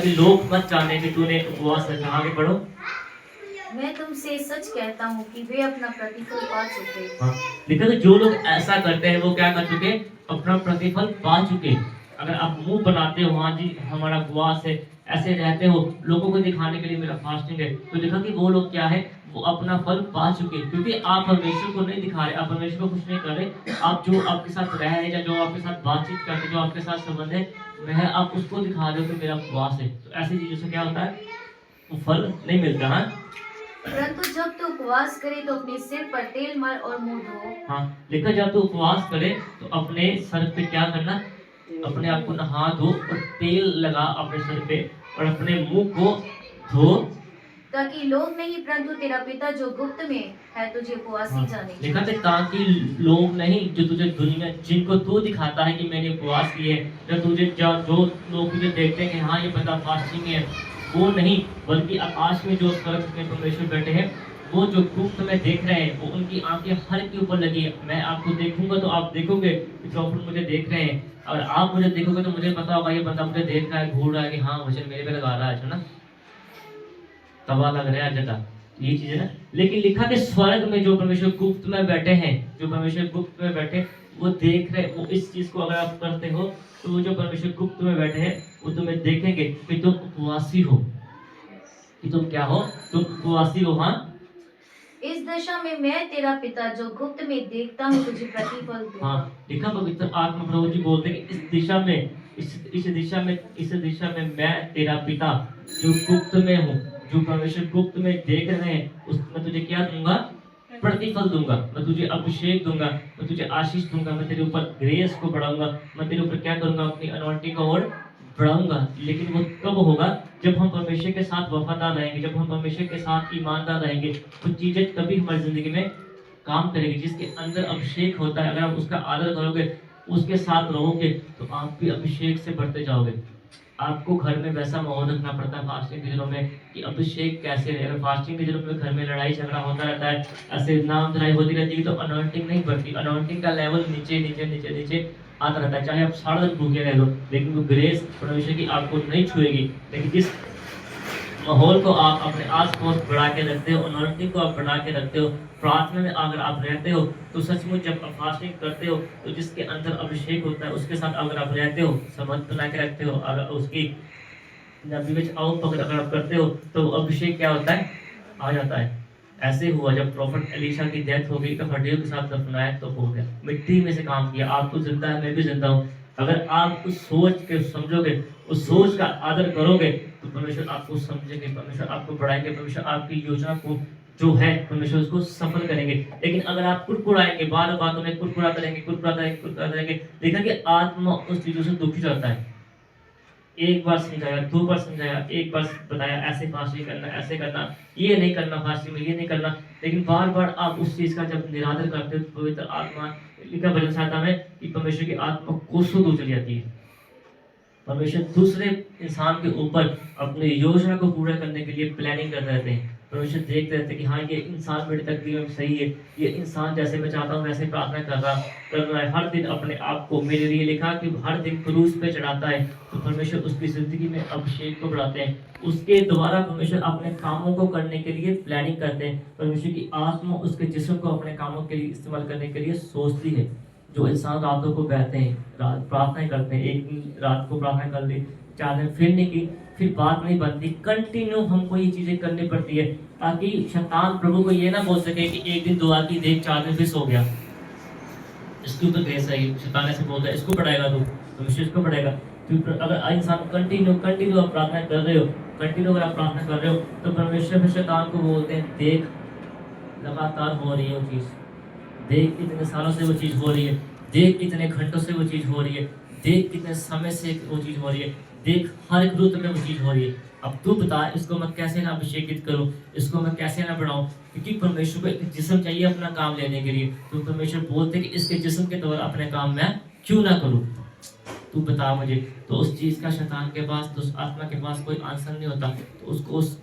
कि लोग मत जाने कि तूने उपवास रखा। आगे पढ़ो। मैं तुमसे सच कहता हूँ कि वे अपना प्रतिफल पा चुके। हाँ, लिखा तो जो लोग ऐसा करते हैं वो क्या कर चुके, अपना प्रतिफल पा चुके। अगर आप मुंह बनाते हो हाँ जी हमारा उपवास है, ऐसे रहते हो लोगों को दिखाने के लिए मेरा फास्टिंग है, तो लिखा कि वो लोग क्या है, वो अपना फल पा चुके। क्योंकि आप परमेश्वर को नहीं दिखा रहे, आप परमेश्वर को कुछ नहीं कर रहे, आप जो आपके साथ रह रहे हैं, जो आपके साथ बातचीत करते हैं, जो आपके साथ संबंध है, वह आप उसको दिखा रहे हो कि मेरा उपवास है। तो ऐसी चीजों से क्या होता है, वो फल नहीं मिलता। हाँ, परंतु जब तू उपवास करे तो अपने सिर पर तेल मल और मुंह धो। हाँ, लिखा जब तू उपवास करे तो अपने सर पे क्या करना, अपने आप को नहा धो और तेल लगा अपने सर पे और अपने मुंह को धो। ताकि लोग नहीं परंतु तेरा पिता जो गुप्त में है तुझे उपवासी हाँ, जाने। लिखा था ताकि लोग नहीं जो तुझे दुनिया जिनको तू दिखाता है कि मैंने उपवास किए है, जो तुझे जो लोग तुझे देखते हैं कि हाँ ये बंदा फास्टिंग है, वो नहीं, बल्कि आकाश में जो स्वर्ग में परमेश्वर बैठे हैं, वो जो गुप्त में देख रहे हैं, वो उनकी आंखें हर के ऊपर लगी है। मैं आपको देखूंगा तो आप देखोगे कि प्रॉफिट मुझे देख रहे हैं, और आप मुझे देखोगे तो मुझे पता होगा ये बंदा मुझे देख रहा है, घूर रहा है कि हाँ वचन मेरे पे लगा रहा है ना, तवा लग रहा है जटा, ये चीज है ना। लेकिन लिखा कि स्वर्ग में जो परमेश्वर गुप्त में बैठे हैं, जो परमेश्वर गुप्त में बैठे, वो देख रहे, वो इस चीज को अगर आप करते हो तो वो जो परमेश्वर गुप्त में बैठे हैं वो तुम्हें देखेंगे कि तुम उपवासी हो, कि तुम क्या हो, तुम उपवासी हो। हाँ, इस दशा में मैं तेरा पिता जो गुप्त में देखता हूँ तुझे प्रतिफल दूंगा। हाँ, लिखा पवित्र आत्मा प्रभु जी बोलते हैं कि इस दिशा में, इस दिशा में मैं तेरा पिता जो गुप्त में हूँ, जो परमेश्वर गुप्त में देख रहे हैं, उसमें तुझे क्या दूंगा, प्रतिफल दूंगा, मैं तुझे अभिषेक दूंगा, मैं तुझे आशीष दूंगा, मैं तेरे ऊपर ग्रेस को बढ़ाऊंगा, मैं तेरे ऊपर क्या करूंगा, अपनी अनॉइंटिंग को और बढ़ाऊंगा। लेकिन वो कब होगा, जब हम परमेश्वर के साथ वफादार रहेंगे, जब हम परमेश्वर के साथ ईमानदार रहेंगे, तो चीजें तभी हमारी जिंदगी में काम करेगी। जिसके अंदर अभिषेक होता है, अगर आप उसका आदर करोगे, उसके साथ रहोगे, तो आप भी अभिषेक से बढ़ते जाओगे। आपको घर में वैसा माहौल रखना पड़ता है फास्टिंग के दिनों में कि अभिषेक कैसे रहे। अगर फास्टिंग के दिनों में घर में लड़ाई झगड़ा होता रहता है, ऐसे नाम धराई होती रहती है, तो अनॉइंटिंग नहीं बढ़ती, अनॉइंटिंग का लेवल नीचे नीचे नीचे नीचे आता रहता है। चाहे आप सारा दिन भूखे रह लो, लेकिन वो ग्रेस परमेश्वर की आपको नहीं छुएगी। लेकिन जिस माहौल को आप अपने आस पास बढ़ा के रखते हो, अनॉइंटिंग को आप बढ़ा के रखते हो, प्रार्थना में अगर आप रहते हो, तो सचमुच जब आप फास्टिंग करते हो, तो जिसके अंदर अभिषेक होता है उसके साथ अगर आप रहते हो, संबंध बना के रखते हो, अगर उसकी नबी में आओ पकड़ अगर आप करते हो, तो अभिषेक क्या होता है, आ जाता है। ऐसे हुआ जब प्रॉफिट एलीशा की डेथ हो गई, तो हड्डियों के साथ दफनाया, तो हो गया, मिट्टी में से काम किया। आप तो जिंदा है, मैं भी जिंदा हूँ। अगर आप उस सोच के समझोगे, उस सोच का आदर करोगे, तो परमेश्वर आपको समझेंगे, परमेश्वर आपको बढ़ाएंगे, परमेश्वर आपकी योजना को जो है परमेश्वर उसको सफल करेंगे। लेकिन अगर आप कुड़कुड़ाएंगे, बार बातों में कुड़कुड़ा करेंगे, कुड़कुड़ा करेंगे, कुड़कुड़ा करेंगे, देखा कि आत्मा उस चीजों से दुखी रहता है। एक बार समझाया, दो बार समझाया, एक बार बताया ऐसे फास्टिंग करना, ऐसे करना, ये नहीं करना फास्टिंग में, ये नहीं करना, लेकिन बार बार आप उस चीज का जब निरादर करते हो, तो पवित्र आत्मा, लिखा भजन संहिता में कि परमेश्वर की आत्मा कोसों दूर चली जाती है। परमेश्वर दूसरे इंसान के ऊपर अपनी योजना को पूरा करने के लिए प्लानिंग करते रहते हैं। परमेश्वर देखते रहते हैं कि हाँ ये इंसान मेरी तकदीर में सही है, ये इंसान जैसे मैं चाहता हूँ वैसे प्रार्थना कर रहा है, हर दिन अपने आप को मेरे लिए लिखा कि हर दिन क्रूस पे चढ़ाता है, तो परमेश्वर उसकी जिंदगी में अभिषेक को बढ़ाते हैं। उसके द्वारा परमेश्वर अपने कामों को करने के लिए प्लानिंग करते हैं। परमेश्वर की आत्मा उसके जिस्म को अपने कामों के लिए इस्तेमाल करने के लिए सोचती है। जो इंसान रातों को बहते हैं, रात प्रार्थना करते हैं, एक दिन रात को प्रार्थना कर ली, 4 दिन फिर नहीं की, फिर बात नहीं बनती, कंटिन्यू हमको ये चीजें करनी पड़ती है, ताकि शैतान प्रभु को ये ना बोल सके कि एक दिन दुआ की देख 4 दिन फिर सो गया, इसके ऊपर केस है, शैतान ऐसे बोलता है इसको पढ़ाएगा तो इसको पढ़ेगा। तो अगर इंसान कंटिन्यू आप प्रार्थना कर रहे हो, कंटिन्यू अगर आप प्रार्थना कर रहे हो, तो परमेश्वर फिर शैतान को बोलते हैं देख लगातार हो रही है वो चीज़, देख कितने सालों से वो चीज़ हो रही है, देख कितने घंटों से वो चीज़ हो रही है, देख कितने समय से वो चीज़ हो रही है, देख हर एक ऋतु में वो चीज़ हो रही है। अब तू बता इसको मैं कैसे ना अभिषेकित करूं, इसको मैं कैसे ना बढ़ाऊं, क्योंकि परमेश्वर को एक जिस्म चाहिए अपना काम लेने के लिए। तो परमेश्वर बोलते कि इसके जिस्म के द्वारा अपने काम मैं क्यों ना करूं, तू बता मुझे। तो उस चीज़ का शैतान के पास, तो उस आत्मा के पास कोई आंसर नहीं होता, तो उसको उस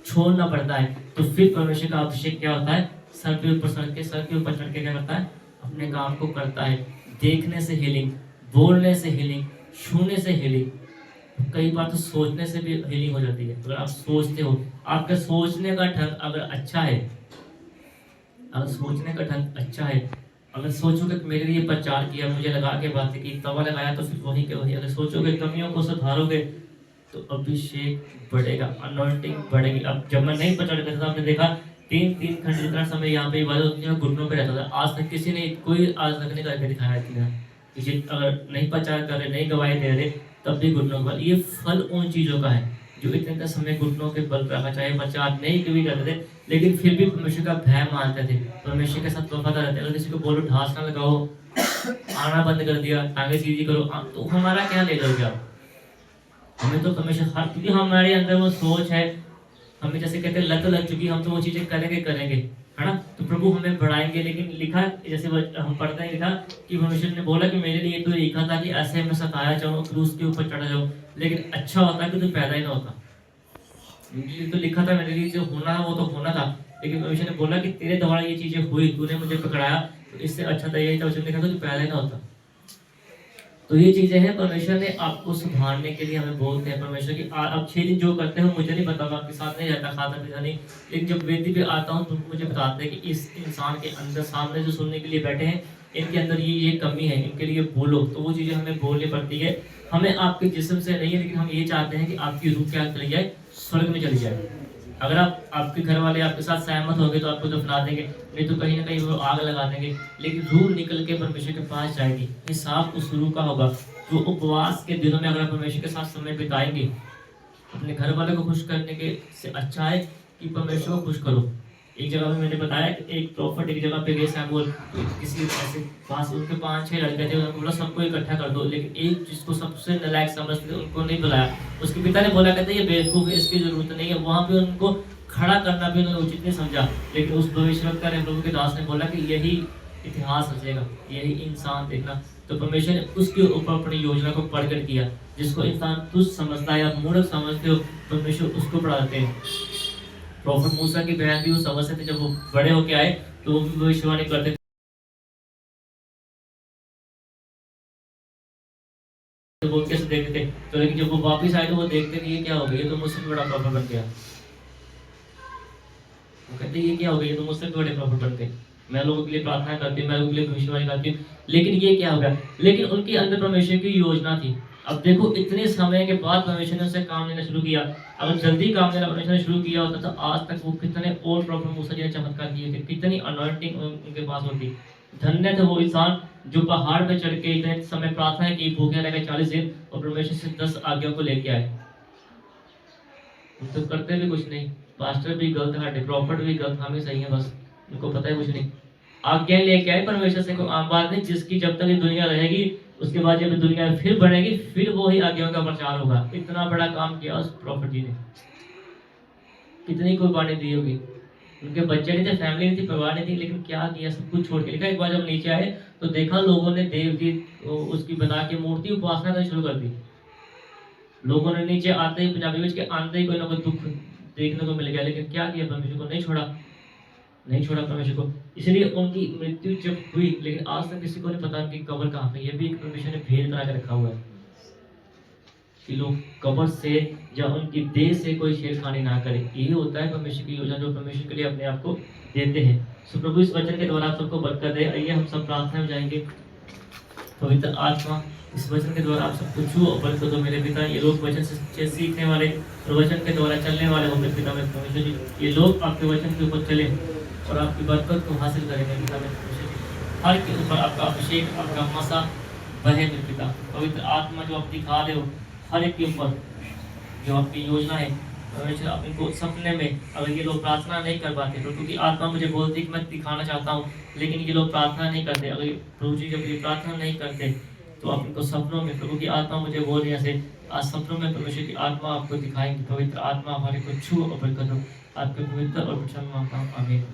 छोड़ना पड़ता है। तो फिर परमेश्वर का अभिषेक क्या होता है, सर के ऊपर चढ़ के क्या करता है, अपने काम को करता है। देखने से हीलिंग, बोलने से हीलिंग, छूने से हीलिंग, कई बार तो सोचने से भी हीलिंग हो जाती है। अगर आप सोचते हो, आपका सोचने का ढंग अगर अच्छा है, अगर सोचने का ढंग अच्छा है, अगर सोचोगे कि मेरे लिए प्रचार किया, मुझे लगा के बातें की, तवा लगाया तो फिर वही के वही, अगर सोचोगे कमियों को सुधारोगे तो अभिषेक बढ़ेगा, अनॉइंटिंग बढ़ेगी। अब जब मैं नहीं प्रचार करता था, आपने देखा 3-3 घंटे जितना समय यहाँ पे इबादत होती है, घुटनों पे रहता था। आज तक किसी ने, कोई आज तक नहीं करके दिखाया कि किसी अगर नहीं प्रचार कर रहे, नहीं गवाही दे रहे, तब भी घुटनों पर। ये फल उन चीजों का है जो इतने समय घुटनों के बल रखा, चाहे प्रचार नहीं भी करते थे, लेकिन फिर भी परमेश्वर का भय मानते थे, परमेश्वर के साथ वफादार रहते। अगर किसी को बोलो ढास ना लगाओ, आना बंद कर दिया, टांगे सीधी करो, तो हमारा क्या ले लोगे आप? हमें तो परमेश्वर हर, क्योंकि हमारे अंदर वो सोच है, हमें जैसे कहते हैं लत लग चुकी, हम तो वो चीजें करेंगे, है ना? तो प्रभु हमें बढ़ाएंगे। लेकिन लिखा, जैसे हम पढ़ते हैं, लिखा कि परमेश्वर ने बोला कि मेरे लिए तो लिखा था कि ऐसे मैं सताया जाऊँ, क्रूस के ऊपर चढ़ा जाऊँ, लेकिन अच्छा होता कि तू पैदा ही ना होता। तो लिखा था मेरे लिए जो होना है वो तो होना था, लेकिन परमेश्वर ने बोला कि तेरे द्वारा ये चीजें हुई, तूने मुझे पकड़ाया, तो इससे अच्छा था यही था, उसने लिखा था तू पैदा ही ना होता। तो ये चीजें हैं, परमेश्वर ने आपको सुधारने के लिए हमें बोलते हैं। परमेश्वर की आप 6 दिन जो करते हो, मुझे नहीं पता, मैं आपके साथ नहीं रहता, खाता पीता नहीं, लेकिन जब वेदी पे आता हूँ तो मुझे बताते हैं कि इस इंसान के अंदर, सामने जो सुनने के लिए बैठे हैं, इनके अंदर ये कमी है, इनके लिए बोलो। तो वो चीजें हमें बोलनी पड़ती है। हमें आपके जिस्म से नहीं है, लेकिन हम ये चाहते हैं कि आपकी रूह क्या चली जाए, स्वर्ग में चली जाए। अगर आपके घर वाले आपके साथ सहमत होंगे तो आपको दफना देंगे, नहीं तो कहीं ना कहीं वो आग लगा देंगे, लेकिन रूह निकल के परमेश्वर के पास जाएगी। हिसाब उस रूह का होगा जो उपवास के दिनों में अगर परमेश्वर के साथ समय बिताएंगे। अपने घर वाले को खुश करने के से अच्छा है कि परमेश्वर को खुश करो। एक जगह में मैंने बताया कि एक प्रॉफिट एक जगह पे गए, सैमुअल किसी ऐसे पास, उनके 5-6 लड़के थे, उन्होंने बोला सबको इकट्ठा कर दो, लेकिन एक जिसको सबसे नालायक समझते थे उनको नहीं बुलाया। उसके पिता ने बोला, कहते ये बेवकूफ है, इसकी जरूरत नहीं है। वहां पे उनको खड़ा करना भी उन्होंने उचित नहीं समझा, लेकिन उस भविष्यवक्ता ने, प्रभु के दास ने बोला कि यही इतिहास रचेगा, यही इंसान देखना। तो परमेश्वर ने उसके ऊपर अपनी योजना को प्रकट किया। जिसको इंसान तुच्छ समझता है या मूर्ख समझते हो, परमेश्वर उसको बढ़ाते हैं। प्रॉफिट मूसा की बहन भी वो समझते थे, जब वो बड़े होके आए तो वो भी भविष्यवाणी करते थे, तो वो कैसे देखते थे। तो लेकिन जब वो वापस आए तो वो देखते थे ये क्या हो गया, ये तो मुझसे बड़ा प्रॉफिट बन गया। वो कहते ये क्या हो गया, ये तो मुझसे बड़े प्रॉफिट बन गए। मैं लोगों के लिए प्रार्थना करती हूँ, मैं लोगों के लिए भविष्यवाणी करती हूँ, लेकिन ये क्या हो गया। लेकिन उनके अंदर परमेश्वर की योजना थी। अब देखो इतने समय के बाद परमेश्वर ने उससे काम लेना शुरू किया। अगर जल्दी काम लेना परमेश्वर ने शुरू किया होता तो आज तक वो कितने और प्रॉफिट मूसा जी ने चमत्कार किए थे, कितनी अनॉइंटिंग उनके पास होती। धन्य थे वो इंसान जो पहाड़ पे चढ़ के इतने समय प्रार्थना की, भूखे रह गए 40 दिन और परमेश्वर से 10 आज्ञाओं को लेके आए। हम तो करते भी कुछ नहीं, पास्टर भी गलत है, प्रॉफिट भी गलत, हम ही सही है, बस उनको पता है कुछ नहीं। आज्ञा लेके आए परमेश्वर से, कोई आम बात नहीं, जिसकी जब तक ये दुनिया रहेगी उसके बाद जब दुनिया फिर बढ़ेगी फिर वही आज्ञाओं का प्रचार होगा। इतना बड़ा काम किया उस प्रॉफिट जी ने, कितनी कुर्बानी दी होगी। उनके बच्चे नहीं थे, फैमिली नहीं थी, परिवार नहीं थी, लेकिन क्या किया, सब कुछ छोड़ के। लिखा एक बार जब नीचे आए तो देखा लोगों ने देव की उसकी बना के मूर्ति उपासना करनी शुरू कर दी। लोगों ने नीचे आते ही, पंजाबी में के आते ही कोई ना कोई दुख देखने को मिल गया, लेकिन क्या किया, परमेश्वर को नहीं छोड़ा परमेश्वर को। इसलिए उनकी मृत्यु जब हुई, लेकिन आज तक किसी को नहीं पता उनकी कब्र कहाँ पे। ये भी परमेश्वर ने भेद बना के रखा हुआ है कि लोग कब्र से या उनकी देह से कोई छेड़खानी ना करे। यही होता है परमेश्वर की योजना जो परमेश्वर के लिए अपने आप को देते हैं। सो प्रभु इस वचन के द्वारा आप सबको बरकत दे। आइए हम सब प्रार्थना में जाएंगे। पवित्र आत्मा इस वचन के द्वारा आप सबको छू और बरकत दो मेरे पिता। ये लोग वचन से सीखने वाले और वचन के द्वारा चलने वाले हो मेरे पिता। में परमेश्वर जी, ये लोग आपके वचन के ऊपर चले और आपकी बरकत को हासिल करेंगे पिता। में हर के ऊपर आपका अभिषेक, आपका मसा बहे मेरे पिता। पवित्र आत्मा जो आप दिखा रहे हो हर एक के ऊपर, जो आपकी योजना है परमेश्वर, आप इनको सपने में, अगर ये लोग प्रार्थना नहीं कर पाते, प्रभु की आत्मा मुझे बोलती है कि मैं दिखाना चाहता हूँ, लेकिन ये लोग प्रार्थना नहीं करते। अगर प्रभु जी जब ये प्रार्थना नहीं करते तो आप इनको सपनों में, प्रभु की आत्मा मुझे बोल रही है आज सपनों में परमेश्वर की आत्मा आपको दिखाएंगे। पवित्र आत्मा हमारे को छू और बरकत दो। आपके पवित्र और वचन मांगता हूँ, आमीन।